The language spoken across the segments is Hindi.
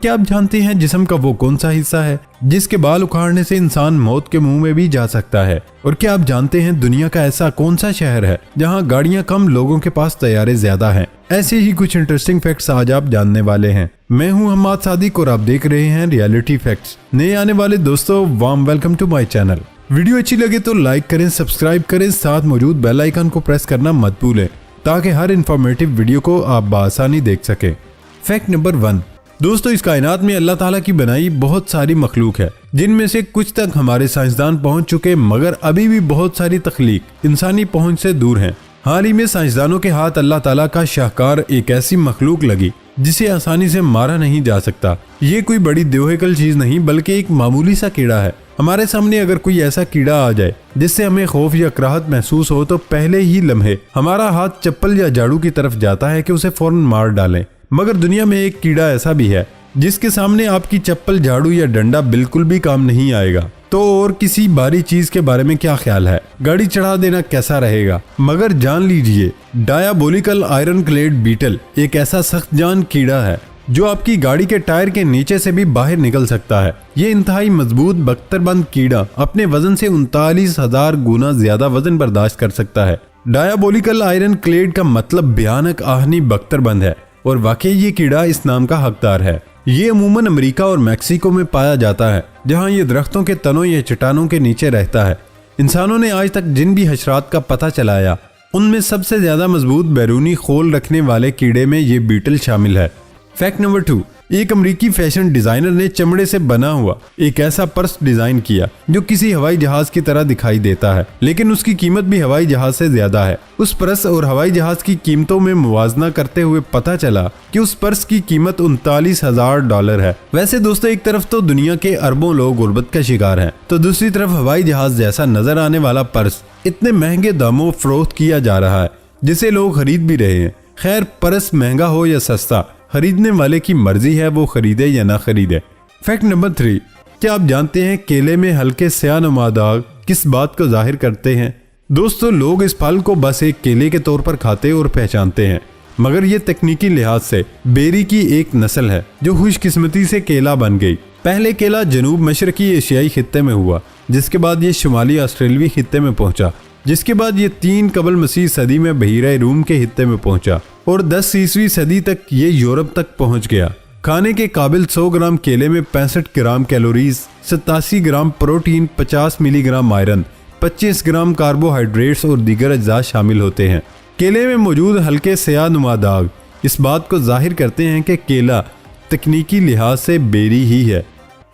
क्या आप जानते हैं जिस्म का वो कौन सा हिस्सा है जिसके बाल उखाड़ने से इंसान मौत के मुंह में भी जा सकता है? और क्या आप जानते हैं दुनिया का ऐसा कौन सा शहर है जहां गाड़ियां कम, लोगों के पास तैयारे ज्यादा हैं? ऐसे ही कुछ इंटरेस्टिंग फैक्ट्स आज आप जानने वाले हैं। मैं हूं हम्माद सादिक और आप देख रहे हैं रियलिटी फैक्ट्स। नए आने वाले दोस्तों, warm welcome to my channel. Video अच्छी लगे तो लाइक करें, सब्सक्राइब करें, साथ मौजूद बेल आइकन को प्रेस करना मत भूलें ताकि हर इंफॉर्मेटिव वीडियो को आप बआसानी देख सकें। फैक्ट नंबर 1, दोस्तों इस कायनात में अल्लाह ताला की बनाई बहुत सारी मखलूक है, जिनमें से कुछ तक हमारे साइंसदान पहुंच चुके, मगर अभी भी बहुत सारी तख्लीक इंसानी पहुंच से दूर हैं। हाल ही में साइंसदानों के हाथ अल्लाह ताला का शाहकार एक ऐसी मखलूक लगी जिसे आसानी से मारा नहीं जा सकता। ये कोई बड़ी देवहेकल चीज नहीं बल्कि एक मामूली सा कीड़ा है। हमारे सामने अगर कोई ऐसा कीड़ा आ जाए जिससे हमें खौफ या कराहत महसूस हो तो पहले ही लम्हे हमारा हाथ चप्पल या झाड़ू की तरफ जाता है कि उसे फौरन मार डालें। मगर दुनिया में एक कीड़ा ऐसा भी है जिसके सामने आपकी चप्पल, झाड़ू या डंडा बिल्कुल भी काम नहीं आएगा। तो और किसी भारी चीज के बारे में क्या ख्याल है? गाड़ी चढ़ा देना कैसा रहेगा? मगर जान लीजिए, डायाबोलिकल आयरन क्लेड बीटल एक ऐसा सख्त जान कीड़ा है जो आपकी गाड़ी के टायर के नीचे से भी बाहर निकल सकता है। ये इंतहाई मजबूत बख्तरबंद कीड़ा अपने वजन से 39,000 गुना ज्यादा वजन बर्दाश्त कर सकता है। डायाबोलिकल आयरन क्लेड का मतलब भयानक, आहनी, बख्तरबंद है और वाकई ये कीड़ा इस नाम का हकदार है। ये अमूमन अमेरिका और मैक्सिको में पाया जाता है, जहां ये दरख्तों के तनों या चट्टानों के नीचे रहता है। इंसानों ने आज तक जिन भी हशरात का पता चलाया उनमें सबसे ज्यादा मजबूत बैरूनी खोल रखने वाले कीड़े में ये बीटल शामिल है। फैक्ट नंबर 2, एक अमेरिकी फैशन डिजाइनर ने चमड़े से बना हुआ एक ऐसा पर्स डिजाइन किया जो किसी हवाई जहाज की तरह दिखाई देता है, लेकिन उसकी कीमत भी हवाई जहाज से ज्यादा है। उस पर्स और हवाई जहाज की कीमतों में मुवाजना करते हुए पता चला कि उस पर्स की कीमत $39,000 है। वैसे दोस्तों, एक तरफ तो दुनिया के अरबों लोग गुर्बत का शिकार हैं, तो दूसरी तरफ हवाई जहाज जैसा नजर आने वाला पर्स इतने महंगे दामों फरोख्त किया जा रहा है जिसे लोग खरीद भी रहे हैं। खैर, पर्स महंगा हो या सस्ता, खरीदने वाले की मर्जी है वो खरीदे या ना खरीदे। फैक्ट नंबर 3, क्या आप जानते हैं केले में हल्के स्यानुमा दाग किस बात को जाहिर करते हैं? दोस्तों, लोग इस फल को बस एक केले के तौर पर खाते और पहचानते हैं, मगर ये तकनीकी लिहाज से बेरी की एक नस्ल है जो खुशकिस्मती से केला बन गई। पहले केला जनूब मशरकी एशियाई खित्ते में हुआ, जिसके बाद ये शुमाली ऑस्ट्रेलियाई खित्ते में पहुंचा, जिसके बाद ये 3 कबल मसीह सदी में बहीरा रूम के हिस्से में पहुंचा और 10वीं सदी तक ये यूरोप तक पहुंच गया। खाने के काबिल 100 ग्राम केले में 65 gram calories, 87 gram protein, 50 milligram iron, 25 gram carbohydrates और दीगर अज्जा शामिल होते हैं। केले में मौजूद हल्के स्यानुमा दाग इस बात को जाहिर करते हैं कि केला तकनीकी लिहाज से बेरी ही है।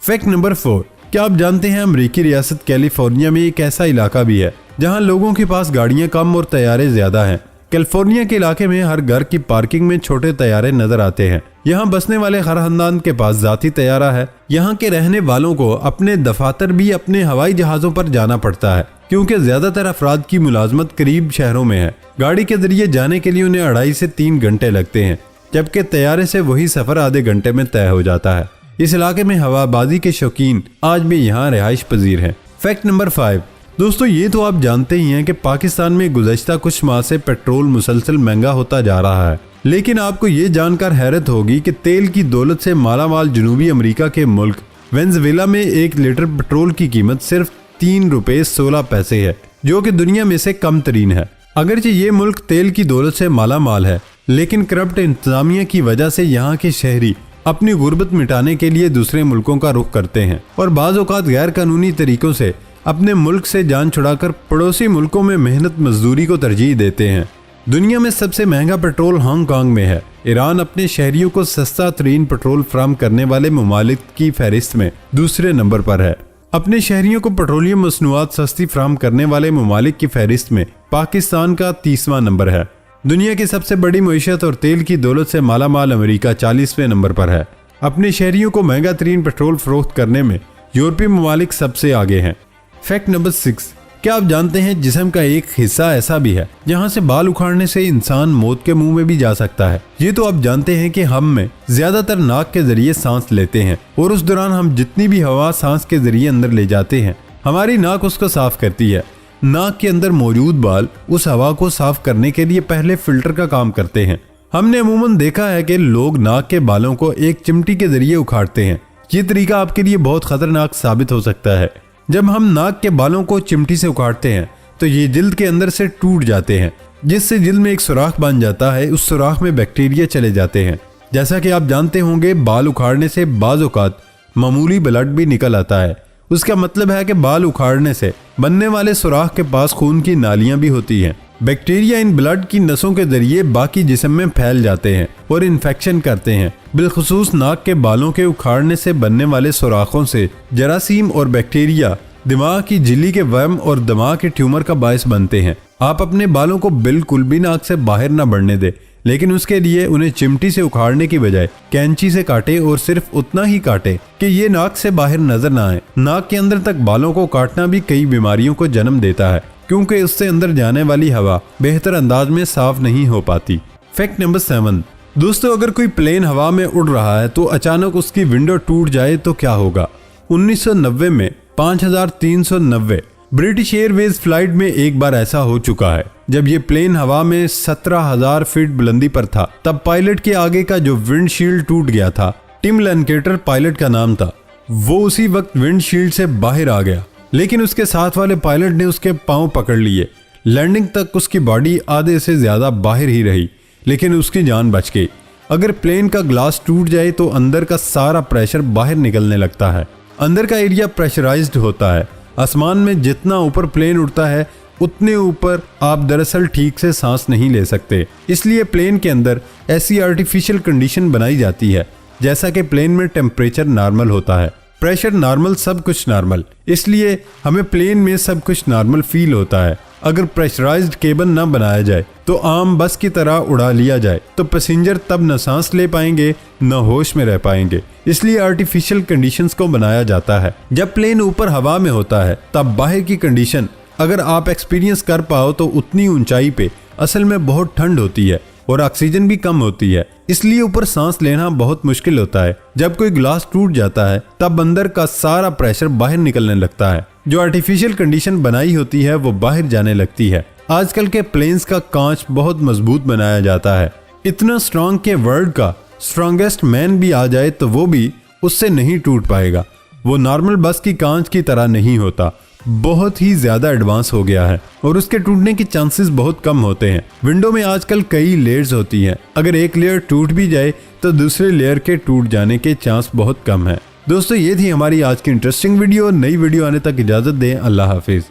फैक्ट नंबर 4, क्या आप जानते हैं अमेरिकी रियासत कैलिफोर्निया में एक ऐसा इलाका भी है जहां लोगों के पास गाड़ियां कम और तैयारे ज्यादा हैं। कैलिफोर्निया के इलाके में हर घर की पार्किंग में छोटे तैयारे नजर आते हैं। यहाँ बसने वाले हर खानदान के पास जाती तैयारा है। यहाँ के रहने वालों को अपने दफातर भी अपने हवाई जहाजों पर जाना पड़ता है, क्योंकि ज्यादातर अफराद की मुलाजमत करीब शहरों में है। गाड़ी के जरिए जाने के लिए उन्हें 2.5 से 3 घंटे लगते हैं, जबकि तैयारे से वही सफर आधे घंटे में तय हो जाता है। इस इलाके में हवाबाजी के शौकीन आज भी यहाँ रिहाइश पजीर हैं। फैक्ट नंबर 5, दोस्तों ये तो आप जानते ही हैं कि पाकिस्तान में गुज़श्ता कुछ माह से पेट्रोल मुसलसल महंगा होता जा रहा है, लेकिन आपको ये जानकर हैरत होगी कि तेल की दौलत से मालामाल जनूबी अमेरिका के मुल्क वेनेजुएला में 1 लीटर पेट्रोल की कीमत सिर्फ $3.16 है, जो कि दुनिया में से कम तरीन है। अगरचे ये मुल्क तेल की दौलत से मालामाल है, लेकिन करप्ट इंतजामिया की वजह से यहाँ के शहरी अपनी गुर्बत मिटाने के लिए दूसरे मुल्कों का रुख करते हैं और बाज़ औक़ात गैर कानूनी तरीकों से अपने मुल्क से जान छुड़ाकर पड़ोसी मुल्कों में मेहनत मजदूरी को तरजीह देते हैं। दुनिया में सबसे महंगा पेट्रोल हांगकांग में है। ईरान अपने शहरियों को सस्ता तरीन पेट्रोल फराहम करने वाले ममालिक की फहरिस्त में दूसरे नंबर पर है। अपने शहरियों को पेट्रोलियम मसनूआत सस्ती फराहम करने वाले ममालिक की फहरिस्त में पाकिस्तान का 30वां नंबर है। दुनिया की सबसे बड़ी मईशत और तेल की दौलत से मालामाल अमेरिका 40वें नंबर पर है। अपने शहरियों को महंगा तरीन पेट्रोल फरोख्त करने में यूरोपीय ममालिक सबसे आगे हैं। फैक्ट नंबर 6, क्या आप जानते हैं जिस्म का एक हिस्सा ऐसा भी है जहां से बाल उखाड़ने से इंसान मौत के मुंह में भी जा सकता है? ये तो आप जानते हैं कि हम में ज्यादातर नाक के जरिए सांस लेते हैं और उस दौरान हम जितनी भी हवा सांस के जरिए अंदर ले जाते हैं, हमारी नाक उसको साफ करती है। नाक के अंदर मौजूद बाल उस हवा को साफ करने के लिए पहले फिल्टर का काम करते हैं हमने अमूमन देखा है कि लोग नाक के बालों को एक चिमटी के जरिए उखाड़ते हैं। ये तरीका आपके लिए बहुत खतरनाक साबित हो सकता है। जब हम नाक के बालों को चिमटी से उखाड़ते हैं तो ये जिल्द के अंदर से टूट जाते हैं, जिससे जिल्द में एक सुराख बन जाता है। उस सुराख में बैक्टीरिया चले जाते हैं। जैसा कि आप जानते होंगे, बाल उखाड़ने से बाज़ औक़ात मामूली ब्लड भी निकल आता है। उसका मतलब है कि बाल उखाड़ने से बनने वाले सुराख के पास खून की नालियां भी होती हैं। बैक्टीरिया इन ब्लड की नसों के जरिए बाकी जिस्म में फैल जाते हैं और इन्फेक्शन करते हैं। बिलखुसूस नाक के बालों के उखाड़ने से बनने वाले सुराखों से जरासीम और बैक्टीरिया दिमाग की झिल्ली के वर्म और दिमाग के ट्यूमर का बायस बनते हैं। आप अपने बालों को बिल्कुल भी नाक से बाहर ना बढ़ने दें, लेकिन उसके लिए उन्हें चिमटी से उखाड़ने की बजाय कैंची से काटे और सिर्फ उतना ही काटे कि ये नाक से बाहर नजर ना आए। नाक के अंदर तक बालों को काटना भी कई बीमारियों को जन्म देता है, क्योंकि उससे अंदर जाने वाली हवा बेहतर अंदाज में साफ नहीं हो पाती। फैक्ट नंबर 7 दोस्तों, अगर कोई प्लेन हवा में उड़ रहा है तो अचानक उसकी विंडो टूट जाए तो क्या होगा। 1990 में 5390 ब्रिटिश एयरवेज फ्लाइट में एक बार ऐसा हो चुका है। जब ये प्लेन हवा में 17,000 फीट बुलंदी पर था, तब पायलट के आगे का जो विंडशील्ड टूट गया था। टिम लैनकेटर पायलट का नाम था। वो उसी वक्त विंडशील्ड से बाहर आ गया, लेकिन उसके साथ वाले पायलट ने उसके पांव पकड़ लिए। लैंडिंग तक उसकी बॉडी आधे से ज्यादा बाहर ही रही, लेकिन उसकी जान बच गई। अगर प्लेन का ग्लास टूट जाए तो अंदर का सारा प्रेशर बाहर निकलने लगता है। अंदर का एरिया प्रेशराइज्ड होता है। आसमान में जितना ऊपर प्लेन उड़ता है, उतने ऊपर आप दरअसल ठीक से सांस नहीं ले सकते। इसलिए प्लेन के अंदर ऐसी आर्टिफिशियल कंडीशन बनाई जाती है जैसा कि प्लेन में टेम्परेचर नॉर्मल होता है, प्रेशर नॉर्मल, सब कुछ नॉर्मल। इसलिए हमें प्लेन में सब कुछ नॉर्मल फील होता है। अगर प्रेशराइज्ड केबन ना बनाया जाए तो आम बस की तरह उड़ा लिया जाए तो पैसेंजर तब न सांस ले पाएंगे न होश में रह पाएंगे। इसलिए आर्टिफिशियल कंडीशंस को बनाया जाता है। जब प्लेन ऊपर हवा में होता है तब बाहर की कंडीशन अगर आप एक्सपीरियंस कर पाओ तो उतनी ऊंचाई पे असल में बहुत ठंड होती है और ऑक्सीजन भी कम होती है। इसलिए ऊपर सांस लेना बहुत मुश्किल होता है। जब कोई ग्लास टूट जाता है तब अंदर का सारा प्रेशर बाहर निकलने लगता है। जो आर्टिफिशियल कंडीशन बनाई होती है वो बाहर जाने लगती है। आजकल के प्लेन्स का कांच बहुत मजबूत बनाया जाता है, इतना स्ट्रॉन्ग के वर्ल्ड का स्ट्रॉन्गेस्ट मैन भी आ जाए तो वो भी उससे नहीं टूट पाएगा। वो नॉर्मल बस की कांच की तरह नहीं होता, बहुत ही ज्यादा एडवांस हो गया है और उसके टूटने के चांसेस बहुत कम होते हैं। विंडो में आजकल कई लेयर्स होती हैं। अगर एक लेयर टूट भी जाए तो दूसरे लेयर के टूट जाने के चांस बहुत कम है। दोस्तों, ये थी हमारी आज की इंटरेस्टिंग वीडियो। नई वीडियो आने तक इजाजत दें। अल्लाह हाफिज।